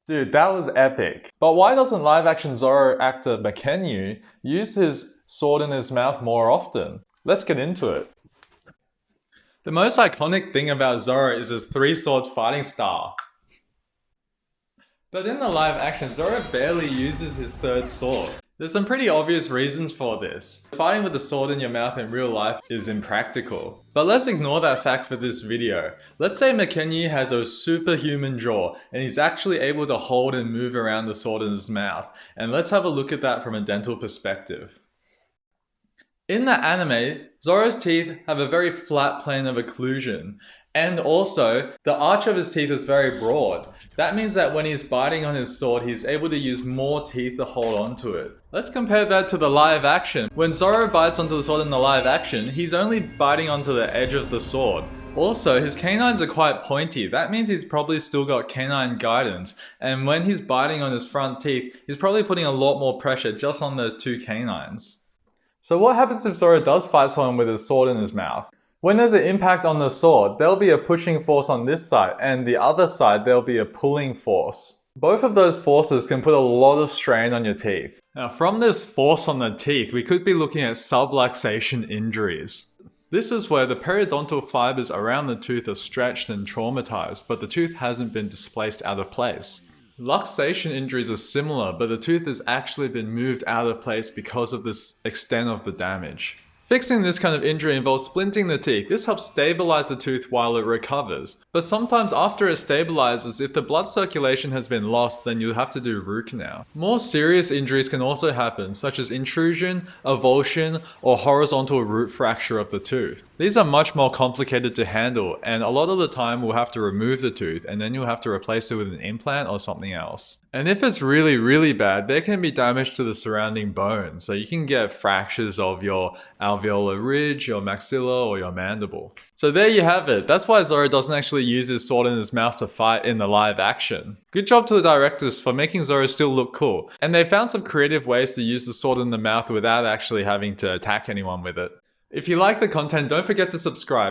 Dude, that was epic. But why doesn't live-action Zoro actor Mackenzie use his sword in his mouth more often? Let's get into it. The most iconic thing about Zoro is his three-sword fighting style. But in the live action, Zoro barely uses his third sword. There's some pretty obvious reasons for this. Fighting with a sword in your mouth in real life is impractical. But let's ignore that fact for this video. Let's say Mackenzie has a superhuman jaw and he's actually able to hold and move around the sword in his mouth. And let's have a look at that from a dental perspective. In the anime, Zoro's teeth have a very flat plane of occlusion, and also the arch of his teeth is very broad. That means that when he's biting on his sword, he's able to use more teeth to hold onto it. Let's compare that to the live action. When Zoro bites onto the sword in the live action, he's only biting onto the edge of the sword. Also, his canines are quite pointy. That means he's probably still got canine guidance, and when he's biting on his front teeth, he's probably putting a lot more pressure just on those two canines. So what happens if Zoro does fight someone with his sword in his mouth? When there's an impact on the sword, there'll be a pushing force on this side, and the other side there'll be a pulling force. Both of those forces can put a lot of strain on your teeth. Now from this force on the teeth, we could be looking at subluxation injuries. This is where the periodontal fibers around the tooth are stretched and traumatized, but the tooth hasn't been displaced out of place. Luxation injuries are similar, but the tooth has actually been moved out of place because of this extent of the damage. Fixing this kind of injury involves splinting the teeth. This helps stabilize the tooth while it recovers. But sometimes after it stabilizes, if the blood circulation has been lost, then you have to do root canal. More serious injuries can also happen, such as intrusion, avulsion, or horizontal root fracture of the tooth. These are much more complicated to handle, and a lot of the time we'll have to remove the tooth, and then you'll have to replace it with an implant or something else. And if it's really bad, there can be damage to the surrounding bone, so you can get fractures of your alveolar ridge, your maxilla, or your mandible. So there you have it. That's why Zoro doesn't actually use his sword in his mouth to fight in the live action. Good job to the directors for making Zoro still look cool. And they found some creative ways to use the sword in the mouth without actually having to attack anyone with it. If you like the content, don't forget to subscribe.